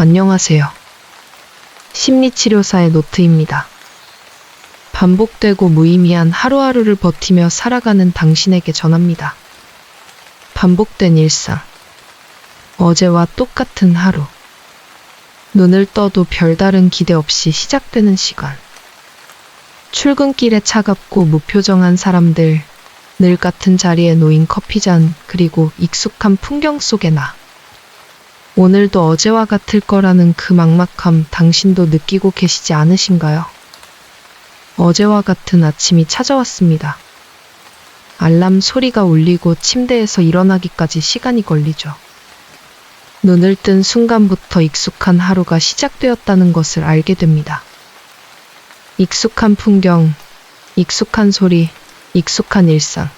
안녕하세요. 심리치료사의 노트입니다. 반복되고 무의미한 하루하루를 버티며 살아가는 당신에게 전합니다. 반복된 일상. 어제와 똑같은 하루. 눈을 떠도 별다른 기대 없이 시작되는 시간. 출근길에 차갑고 무표정한 사람들, 늘 같은 자리에 놓인 커피잔, 그리고 익숙한 풍경 속의 나. 오늘도 어제와 같을 거라는 그 막막함 당신도 느끼고 계시지 않으신가요? 어제와 같은 아침이 찾아왔습니다. 알람 소리가 울리고 침대에서 일어나기까지 시간이 걸리죠. 눈을 뜬 순간부터 익숙한 하루가 시작되었다는 것을 알게 됩니다. 익숙한 풍경, 익숙한 소리, 익숙한 일상.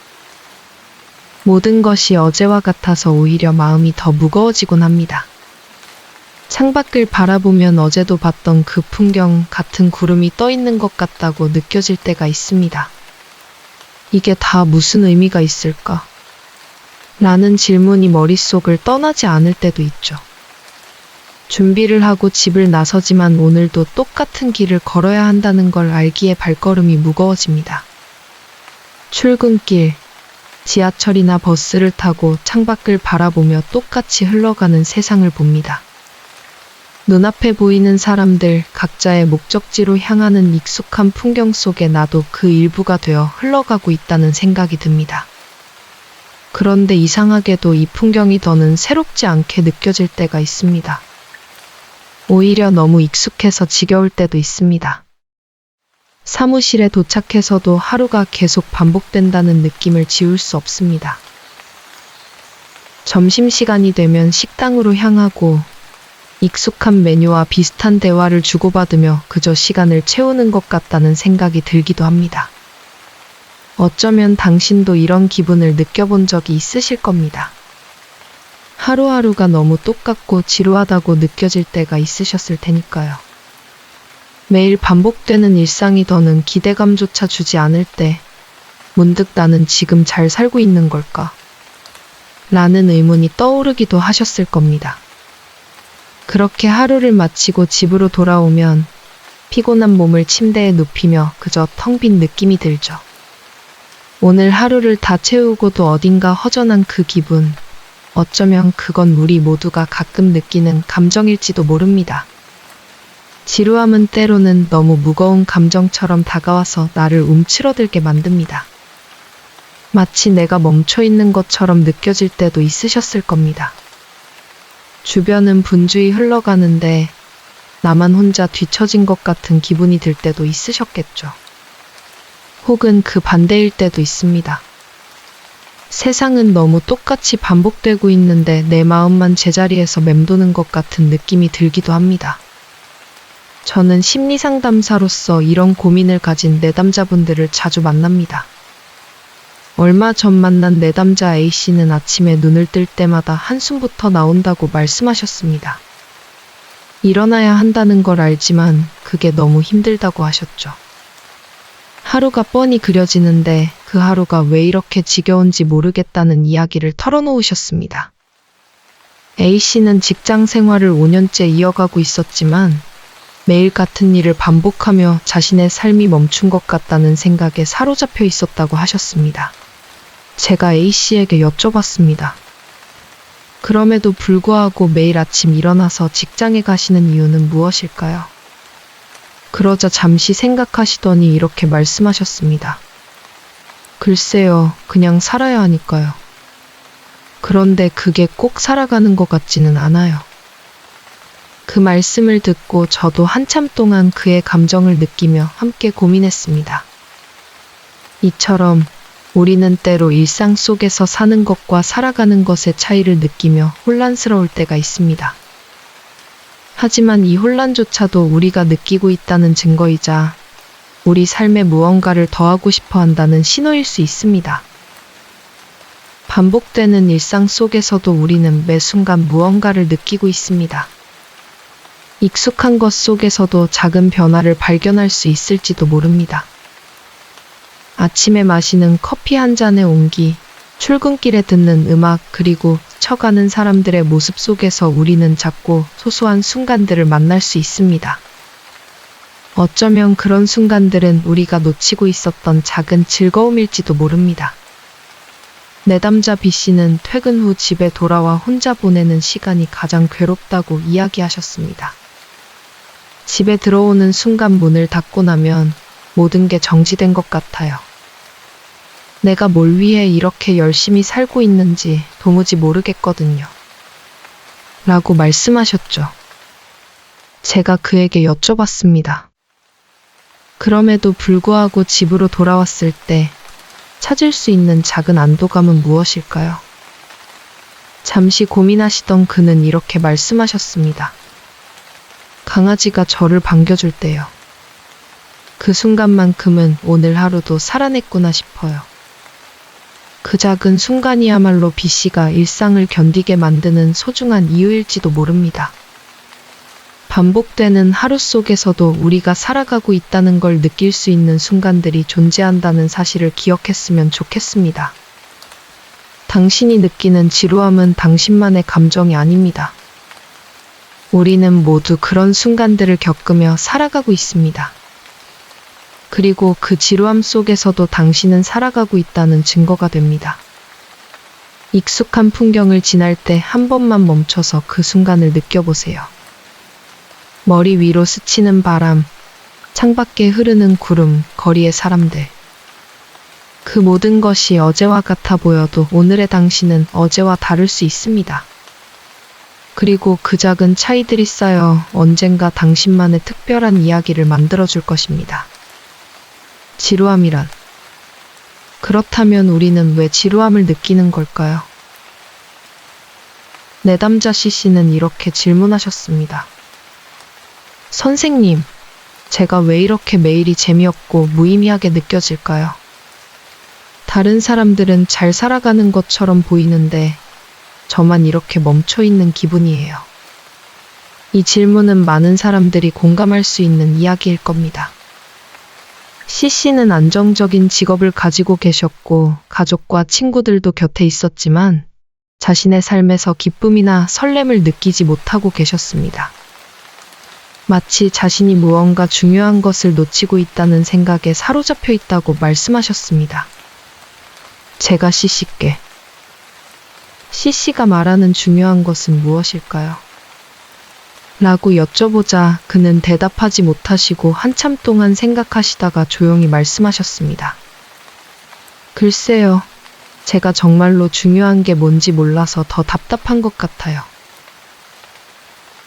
모든 것이 어제와 같아서 오히려 마음이 더 무거워지곤 합니다. 창밖을 바라보면 어제도 봤던 그 풍경 같은 구름이 떠 있는 것 같다고 느껴질 때가 있습니다. 이게 다 무슨 의미가 있을까? 라는 질문이 머릿속을 떠나지 않을 때도 있죠. 준비를 하고 집을 나서지만 오늘도 똑같은 길을 걸어야 한다는 걸 알기에 발걸음이 무거워집니다. 출근길, 지하철이나 버스를 타고 창밖을 바라보며 똑같이 흘러가는 세상을 봅니다. 눈앞에 보이는 사람들, 각자의 목적지로 향하는 익숙한 풍경 속에 나도 그 일부가 되어 흘러가고 있다는 생각이 듭니다. 그런데 이상하게도 이 풍경이 더는 새롭지 않게 느껴질 때가 있습니다. 오히려 너무 익숙해서 지겨울 때도 있습니다. 사무실에 도착해서도 하루가 계속 반복된다는 느낌을 지울 수 없습니다. 점심시간이 되면 식당으로 향하고 익숙한 메뉴와 비슷한 대화를 주고받으며 그저 시간을 채우는 것 같다는 생각이 들기도 합니다. 어쩌면 당신도 이런 기분을 느껴본 적이 있으실 겁니다. 하루하루가 너무 똑같고 지루하다고 느껴질 때가 있으셨을 테니까요. 매일 반복되는 일상이 더는 기대감조차 주지 않을 때 문득 나는 지금 잘 살고 있는 걸까? 라는 의문이 떠오르기도 하셨을 겁니다. 그렇게 하루를 마치고 집으로 돌아오면 피곤한 몸을 침대에 눕히며 그저 텅 빈 느낌이 들죠. 오늘 하루를 다 채우고도 어딘가 허전한 그 기분, 어쩌면 그건 우리 모두가 가끔 느끼는 감정일지도 모릅니다. 지루함은 때로는 너무 무거운 감정처럼 다가와서 나를 움츠러들게 만듭니다. 마치 내가 멈춰 있는 것처럼 느껴질 때도 있으셨을 겁니다. 주변은 분주히 흘러가는데 나만 혼자 뒤처진 것 같은 기분이 들 때도 있으셨겠죠. 혹은 그 반대일 때도 있습니다. 세상은 너무 똑같이 반복되고 있는데 내 마음만 제자리에서 맴도는 것 같은 느낌이 들기도 합니다. 저는 심리상담사로서 이런 고민을 가진 내담자분들을 자주 만납니다. 얼마 전 만난 내담자 A씨는 아침에 눈을 뜰 때마다 한숨부터 나온다고 말씀하셨습니다. 일어나야 한다는 걸 알지만 그게 너무 힘들다고 하셨죠. 하루가 뻔히 그려지는데 그 하루가 왜 이렇게 지겨운지 모르겠다는 이야기를 털어놓으셨습니다. A씨는 직장 생활을 5년째 이어가고 있었지만 매일 같은 일을 반복하며 자신의 삶이 멈춘 것 같다는 생각에 사로잡혀 있었다고 하셨습니다. 제가 A씨에게 여쭤봤습니다. 그럼에도 불구하고 매일 아침 일어나서 직장에 가시는 이유는 무엇일까요? 그러자 잠시 생각하시더니 이렇게 말씀하셨습니다. 글쎄요, 그냥 살아야 하니까요. 그런데 그게 꼭 살아가는 것 같지는 않아요. 그 말씀을 듣고 저도 한참 동안 그의 감정을 느끼며 함께 고민했습니다. 이처럼 우리는 때로 일상 속에서 사는 것과 살아가는 것의 차이를 느끼며 혼란스러울 때가 있습니다. 하지만 이 혼란조차도 우리가 느끼고 있다는 증거이자 우리 삶에 무언가를 더하고 싶어 한다는 신호일 수 있습니다. 반복되는 일상 속에서도 우리는 매 순간 무언가를 느끼고 있습니다. 익숙한 것 속에서도 작은 변화를 발견할 수 있을지도 모릅니다. 아침에 마시는 커피 한 잔의 온기, 출근길에 듣는 음악, 그리고 스쳐가는 사람들의 모습 속에서 우리는 작고 소소한 순간들을 만날 수 있습니다. 어쩌면 그런 순간들은 우리가 놓치고 있었던 작은 즐거움일지도 모릅니다. 내담자 B씨는 퇴근 후 집에 돌아와 혼자 보내는 시간이 가장 괴롭다고 이야기하셨습니다. 집에 들어오는 순간 문을 닫고 나면 모든 게 정지된 것 같아요. 내가 뭘 위해 이렇게 열심히 살고 있는지 도무지 모르겠거든요. 라고 말씀하셨죠. 제가 그에게 여쭤봤습니다. 그럼에도 불구하고 집으로 돌아왔을 때 찾을 수 있는 작은 안도감은 무엇일까요? 잠시 고민하시던 그는 이렇게 말씀하셨습니다. 강아지가 저를 반겨줄 때요. 그 순간만큼은 오늘 하루도 살아냈구나 싶어요. 그 작은 순간이야말로 B씨가 일상을 견디게 만드는 소중한 이유일지도 모릅니다. 반복되는 하루 속에서도 우리가 살아가고 있다는 걸 느낄 수 있는 순간들이 존재한다는 사실을 기억했으면 좋겠습니다. 당신이 느끼는 지루함은 당신만의 감정이 아닙니다. 우리는 모두 그런 순간들을 겪으며 살아가고 있습니다. 그리고 그 지루함 속에서도 당신은 살아가고 있다는 증거가 됩니다. 익숙한 풍경을 지날 때 한 번만 멈춰서 그 순간을 느껴보세요. 머리 위로 스치는 바람, 창밖에 흐르는 구름, 거리의 사람들. 그 모든 것이 어제와 같아 보여도 오늘의 당신은 어제와 다를 수 있습니다. 그리고 그 작은 차이들이 쌓여 언젠가 당신만의 특별한 이야기를 만들어줄 것입니다. 지루함이란? 그렇다면 우리는 왜 지루함을 느끼는 걸까요? 내담자 C씨는 이렇게 질문하셨습니다. 선생님, 제가 왜 이렇게 매일이 재미없고 무의미하게 느껴질까요? 다른 사람들은 잘 살아가는 것처럼 보이는데 저만 이렇게 멈춰있는 기분이에요. 이 질문은 많은 사람들이 공감할 수 있는 이야기일 겁니다. C씨는 안정적인 직업을 가지고 계셨고 가족과 친구들도 곁에 있었지만 자신의 삶에서 기쁨이나 설렘을 느끼지 못하고 계셨습니다. 마치 자신이 무언가 중요한 것을 놓치고 있다는 생각에 사로잡혀 있다고 말씀하셨습니다. 제가 C씨께 C씨가 말하는 중요한 것은 무엇일까요? 라고 여쭤보자 그는 대답하지 못하시고 한참 동안 생각하시다가 조용히 말씀하셨습니다. 글쎄요, 제가 정말로 중요한 게 뭔지 몰라서 더 답답한 것 같아요.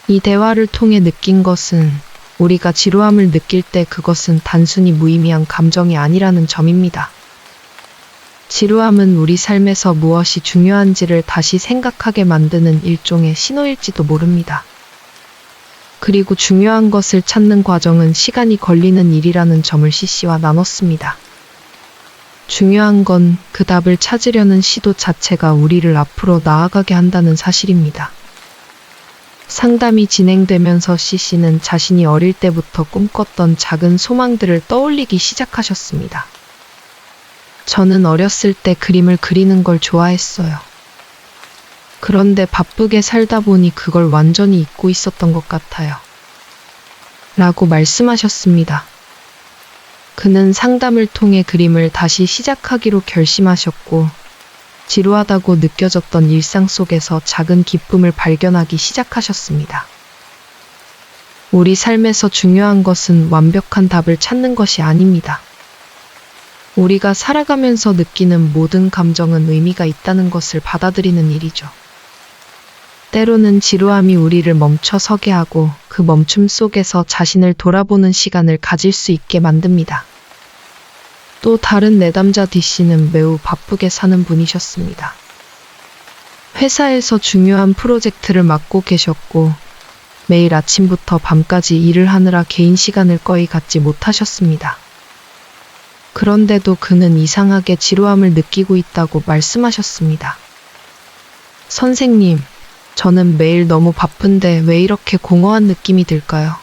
이 대화를 통해 느낀 것은 우리가 지루함을 느낄 때 그것은 단순히 무의미한 감정이 아니라는 점입니다. 지루함은 우리 삶에서 무엇이 중요한지를 다시 생각하게 만드는 일종의 신호일지도 모릅니다. 그리고 중요한 것을 찾는 과정은 시간이 걸리는 일이라는 점을 C씨와 나눴습니다. 중요한 건 그 답을 찾으려는 시도 자체가 우리를 앞으로 나아가게 한다는 사실입니다. 상담이 진행되면서 C씨는 자신이 어릴 때부터 꿈꿨던 작은 소망들을 떠올리기 시작하셨습니다. 저는 어렸을 때 그림을 그리는 걸 좋아했어요. 그런데 바쁘게 살다 보니 그걸 완전히 잊고 있었던 것 같아요. 라고 말씀하셨습니다. 그는 상담을 통해 그림을 다시 시작하기로 결심하셨고, 지루하다고 느껴졌던 일상 속에서 작은 기쁨을 발견하기 시작하셨습니다. 우리 삶에서 중요한 것은 완벽한 답을 찾는 것이 아닙니다. 우리가 살아가면서 느끼는 모든 감정은 의미가 있다는 것을 받아들이는 일이죠. 때로는 지루함이 우리를 멈춰서게 하고 그 멈춤 속에서 자신을 돌아보는 시간을 가질 수 있게 만듭니다. 또 다른 내담자 D씨는 매우 바쁘게 사는 분이셨습니다. 회사에서 중요한 프로젝트를 맡고 계셨고 매일 아침부터 밤까지 일을 하느라 개인 시간을 거의 갖지 못하셨습니다. 그런데도 그는 이상하게 지루함을 느끼고 있다고 말씀하셨습니다. 선생님, 저는 매일 너무 바쁜데 왜 이렇게 공허한 느낌이 들까요?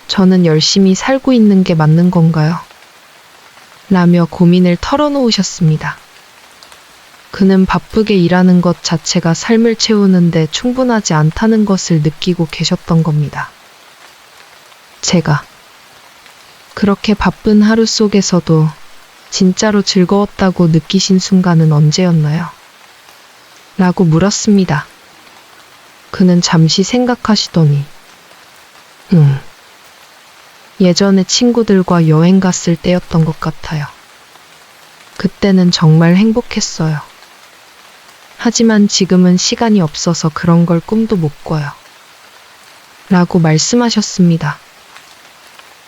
저는 열심히 살고 있는 게 맞는 건가요? 라며 고민을 털어놓으셨습니다. 그는 바쁘게 일하는 것 자체가 삶을 채우는데 충분하지 않다는 것을 느끼고 계셨던 겁니다. 제가 그렇게 바쁜 하루 속에서도 진짜로 즐거웠다고 느끼신 순간은 언제였나요? 라고 물었습니다. 그는 잠시 생각하시더니 예전에 친구들과 여행 갔을 때였던 것 같아요. 그때는 정말 행복했어요. 하지만 지금은 시간이 없어서 그런 걸 꿈도 못 꿔요. 라고 말씀하셨습니다.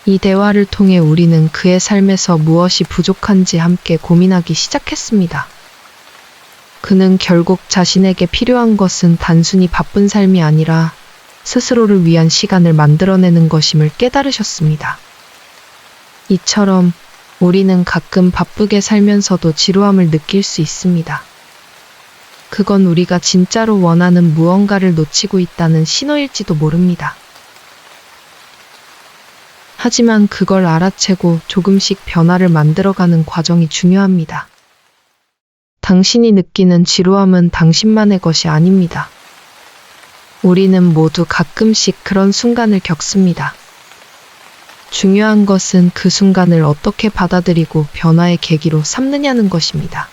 이 대화를 통해 우리는 그의 삶에서 무엇이 부족한지 함께 고민하기 시작했습니다. 그는 결국 자신에게 필요한 것은 단순히 바쁜 삶이 아니라 스스로를 위한 시간을 만들어내는 것임을 깨달으셨습니다. 이처럼 우리는 가끔 바쁘게 살면서도 지루함을 느낄 수 있습니다. 그건 우리가 진짜로 원하는 무언가를 놓치고 있다는 신호일지도 모릅니다. 하지만 그걸 알아채고 조금씩 변화를 만들어가는 과정이 중요합니다. 당신이 느끼는 지루함은 당신만의 것이 아닙니다. 우리는 모두 가끔씩 그런 순간을 겪습니다. 중요한 것은 그 순간을 어떻게 받아들이고 변화의 계기로 삼느냐는 것입니다.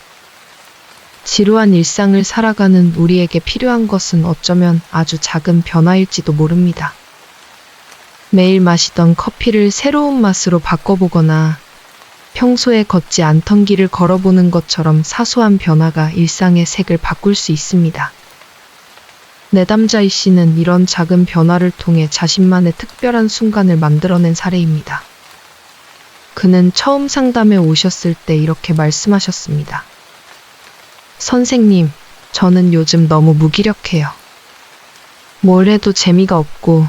지루한 일상을 살아가는 우리에게 필요한 것은 어쩌면 아주 작은 변화일지도 모릅니다. 매일 마시던 커피를 새로운 맛으로 바꿔보거나 평소에 걷지 않던 길을 걸어보는 것처럼 사소한 변화가 일상의 색을 바꿀 수 있습니다. 내담자이 씨는 이런 작은 변화를 통해 자신만의 특별한 순간을 만들어낸 사례입니다. 그는 처음 상담에 오셨을 때 이렇게 말씀하셨습니다. 선생님, 저는 요즘 너무 무기력해요. 뭘 해도 재미가 없고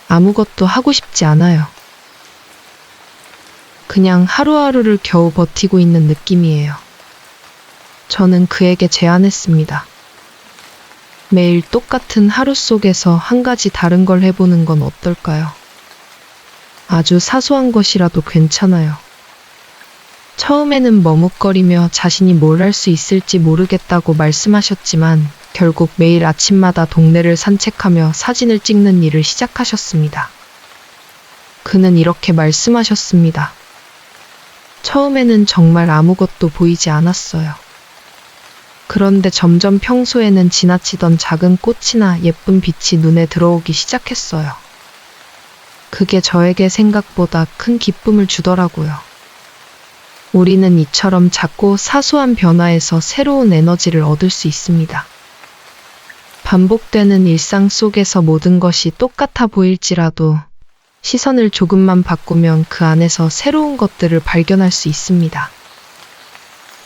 아무것도 하고 싶지 않아요. 그냥 하루하루를 겨우 버티고 있는 느낌이에요. 저는 그에게 제안했습니다. 매일 똑같은 하루 속에서 한 가지 다른 걸 해보는 건 어떨까요? 아주 사소한 것이라도 괜찮아요. 처음에는 머뭇거리며 자신이 뭘 할 수 있을지 모르겠다고 말씀하셨지만 결국 매일 아침마다 동네를 산책하며 사진을 찍는 일을 시작하셨습니다. 그는 이렇게 말씀하셨습니다. 처음에는 정말 아무것도 보이지 않았어요. 그런데 점점 평소에는 지나치던 작은 꽃이나 예쁜 빛이 눈에 들어오기 시작했어요. 그게 저에게 생각보다 큰 기쁨을 주더라고요. 우리는 이처럼 작고 사소한 변화에서 새로운 에너지를 얻을 수 있습니다. 반복되는 일상 속에서 모든 것이 똑같아 보일지라도 시선을 조금만 바꾸면 그 안에서 새로운 것들을 발견할 수 있습니다.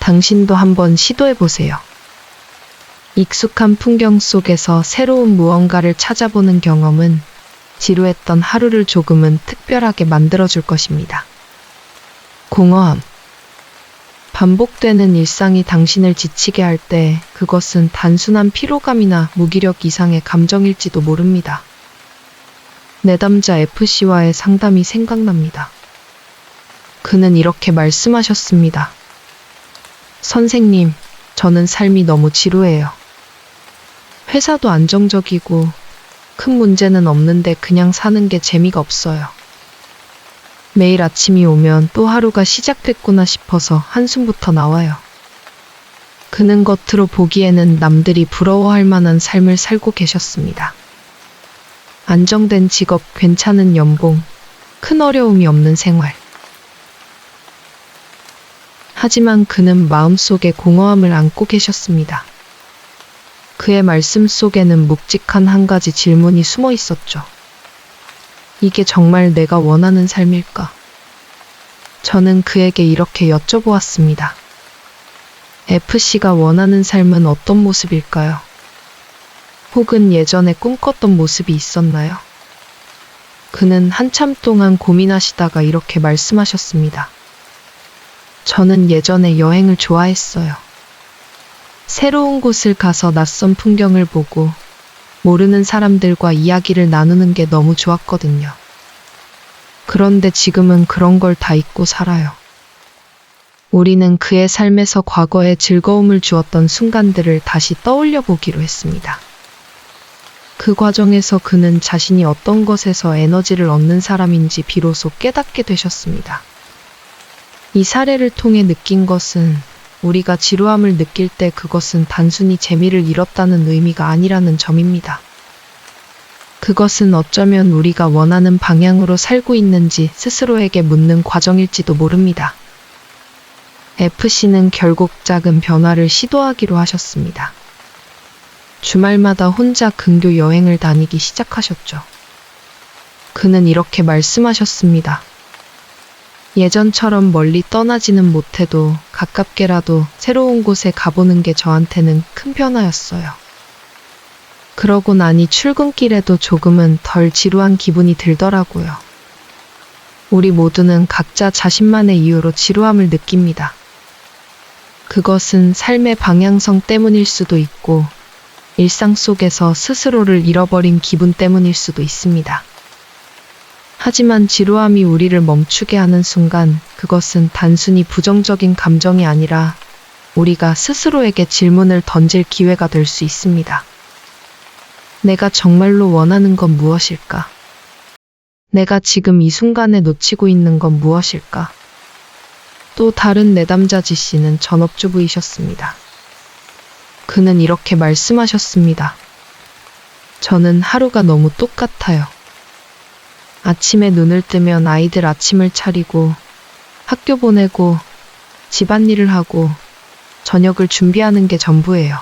당신도 한번 시도해 보세요. 익숙한 풍경 속에서 새로운 무언가를 찾아보는 경험은 지루했던 하루를 조금은 특별하게 만들어줄 것입니다. 공허함. 반복되는 일상이 당신을 지치게 할 때 그것은 단순한 피로감이나 무기력 이상의 감정일지도 모릅니다. 내담자 FC와의 상담이 생각납니다. 그는 이렇게 말씀하셨습니다. 선생님, 저는 삶이 너무 지루해요. 회사도 안정적이고 큰 문제는 없는데 그냥 사는 게 재미가 없어요. 매일 아침이 오면 또 하루가 시작됐구나 싶어서 한숨부터 나와요. 그는 겉으로 보기에는 남들이 부러워할 만한 삶을 살고 계셨습니다. 안정된 직업, 괜찮은 연봉, 큰 어려움이 없는 생활. 하지만 그는 마음속에 공허함을 안고 계셨습니다. 그의 말씀 속에는 묵직한 한 가지 질문이 숨어 있었죠. 이게 정말 내가 원하는 삶일까? 저는 그에게 이렇게 여쭤보았습니다. FC가 원하는 삶은 어떤 모습일까요? 혹은 예전에 꿈꿨던 모습이 있었나요? 그는 한참 동안 고민하시다가 이렇게 말씀하셨습니다. 저는 예전에 여행을 좋아했어요. 새로운 곳을 가서 낯선 풍경을 보고 모르는 사람들과 이야기를 나누는 게 너무 좋았거든요. 그런데 지금은 그런 걸 다 잊고 살아요. 우리는 그의 삶에서 과거에 즐거움을 주었던 순간들을 다시 떠올려 보기로 했습니다. 그 과정에서 그는 자신이 어떤 것에서 에너지를 얻는 사람인지 비로소 깨닫게 되셨습니다. 이 사례를 통해 느낀 것은 우리가 지루함을 느낄 때 그것은 단순히 재미를 잃었다는 의미가 아니라는 점입니다. 그것은 어쩌면 우리가 원하는 방향으로 살고 있는지 스스로에게 묻는 과정일지도 모릅니다. FC는 결국 작은 변화를 시도하기로 하셨습니다. 주말마다 혼자 근교 여행을 다니기 시작하셨죠. 그는 이렇게 말씀하셨습니다. 예전처럼 멀리 떠나지는 못해도 가깝게라도 새로운 곳에 가보는 게 저한테는 큰 변화였어요. 그러고 나니 출근길에도 조금은 덜 지루한 기분이 들더라고요. 우리 모두는 각자 자신만의 이유로 지루함을 느낍니다. 그것은 삶의 방향성 때문일 수도 있고, 일상 속에서 스스로를 잃어버린 기분 때문일 수도 있습니다. 하지만 지루함이 우리를 멈추게 하는 순간, 그것은 단순히 부정적인 감정이 아니라 우리가 스스로에게 질문을 던질 기회가 될 수 있습니다. 내가 정말로 원하는 건 무엇일까? 내가 지금 이 순간에 놓치고 있는 건 무엇일까? 또 다른 내담자 지씨는 전업주부이셨습니다. 그는 이렇게 말씀하셨습니다. 저는 하루가 너무 똑같아요. 아침에 눈을 뜨면 아이들 아침을 차리고 학교 보내고 집안일을 하고 저녁을 준비하는 게 전부예요.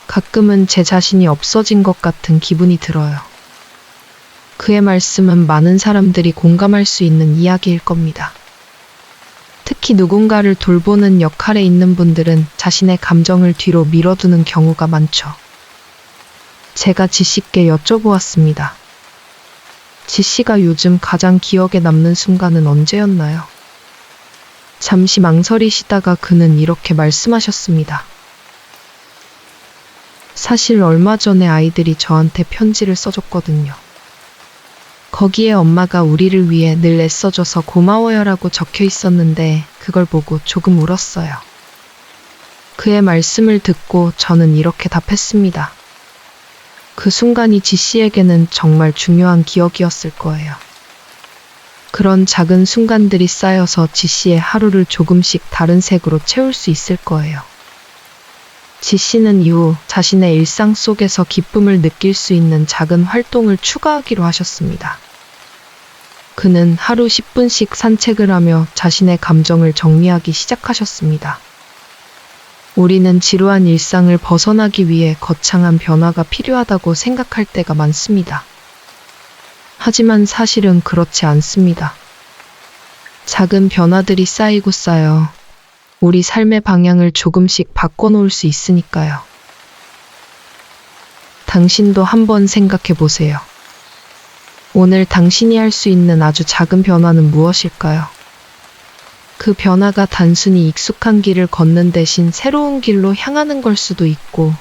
가끔은 제 자신이 없어진 것 같은 기분이 들어요. 그의 말씀은 많은 사람들이 공감할 수 있는 이야기일 겁니다. 특히 누군가를 돌보는 역할에 있는 분들은 자신의 감정을 뒤로 밀어두는 경우가 많죠. 제가 지씨께 여쭤보았습니다. 지씨가 요즘 가장 기억에 남는 순간은 언제였나요? 잠시 망설이시다가 그는 이렇게 말씀하셨습니다. 사실 얼마 전에 아이들이 저한테 편지를 써줬거든요. 거기에 엄마가 우리를 위해 늘 애써줘서 고마워요라고 적혀 있었는데 그걸 보고 조금 울었어요. 그의 말씀을 듣고 저는 이렇게 답했습니다. 그 순간이 지씨에게는 정말 중요한 기억이었을 거예요. 그런 작은 순간들이 쌓여서 지씨의 하루를 조금씩 다른 색으로 채울 수 있을 거예요. 지씨는 이후 자신의 일상 속에서 기쁨을 느낄 수 있는 작은 활동을 추가하기로 하셨습니다. 그는 하루 10분씩 산책을 하며 자신의 감정을 정리하기 시작하셨습니다. 우리는 지루한 일상을 벗어나기 위해 거창한 변화가 필요하다고 생각할 때가 많습니다. 하지만 사실은 그렇지 않습니다. 작은 변화들이 쌓이고 쌓여 우리 삶의 방향을 조금씩 바꿔놓을 수 있으니까요. 당신도 한번 생각해 보세요. 오늘 당신이 할 수 있는 아주 작은 변화는 무엇일까요? 그 변화가 단순히 익숙한 길을 걷는 대신 새로운 길로 향하는 걸 수도 있고,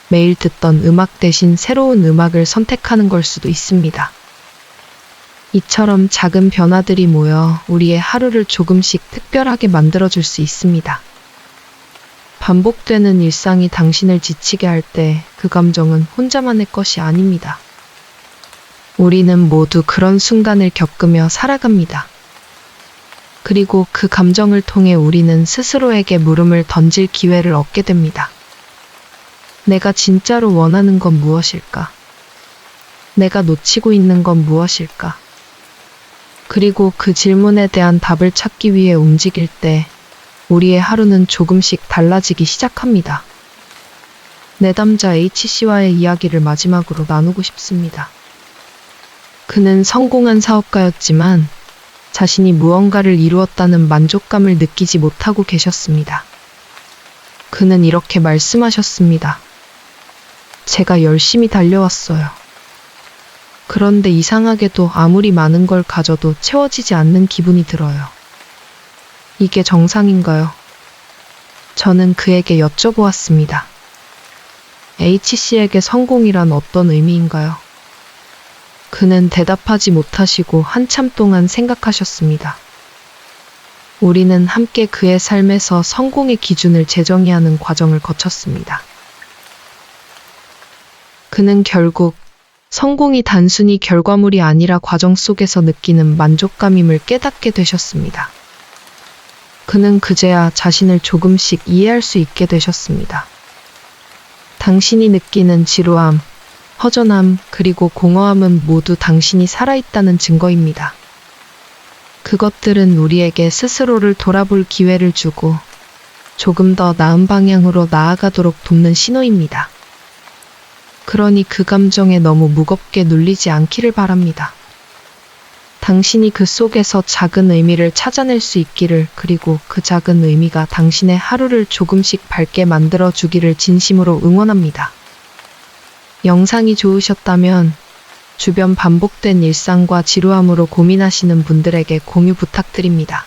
매일 듣던 음악 대신 새로운 음악을 선택하는 걸 수도 있습니다. 이처럼 작은 변화들이 모여 우리의 하루를 조금씩 특별하게 만들어줄 수 있습니다. 반복되는 일상이 당신을 지치게 할 때 그 감정은 혼자만의 것이 아닙니다. 우리는 모두 그런 순간을 겪으며 살아갑니다. 그리고 그 감정을 통해 우리는 스스로에게 물음을 던질 기회를 얻게 됩니다. 내가 진짜로 원하는 건 무엇일까? 내가 놓치고 있는 건 무엇일까? 그리고 그 질문에 대한 답을 찾기 위해 움직일 때 우리의 하루는 조금씩 달라지기 시작합니다. 내담자 H씨와의 이야기를 마지막으로 나누고 싶습니다. 그는 성공한 사업가였지만 자신이 무언가를 이루었다는 만족감을 느끼지 못하고 계셨습니다. 그는 이렇게 말씀하셨습니다. 제가 열심히 달려왔어요. 그런데 이상하게도 아무리 많은 걸 가져도 채워지지 않는 기분이 들어요. 이게 정상인가요? 저는 그에게 여쭤보았습니다. H씨에게 성공이란 어떤 의미인가요? 그는 대답하지 못하시고 한참 동안 생각하셨습니다. 우리는 함께 그의 삶에서 성공의 기준을 재정의하는 과정을 거쳤습니다. 그는 결국 성공이 단순히 결과물이 아니라 과정 속에서 느끼는 만족감임을 깨닫게 되셨습니다. 그는 그제야 자신을 조금씩 이해할 수 있게 되셨습니다. 당신이 느끼는 지루함, 허전함, 그리고 공허함은 모두 당신이 살아있다는 증거입니다. 그것들은 우리에게 스스로를 돌아볼 기회를 주고 조금 더 나은 방향으로 나아가도록 돕는 신호입니다. 그러니 그 감정에 너무 무겁게 눌리지 않기를 바랍니다. 당신이 그 속에서 작은 의미를 찾아낼 수 있기를, 그리고 그 작은 의미가 당신의 하루를 조금씩 밝게 만들어 주기를 진심으로 응원합니다. 영상이 좋으셨다면 주변 반복된 일상과 지루함으로 고민하시는 분들에게 공유 부탁드립니다.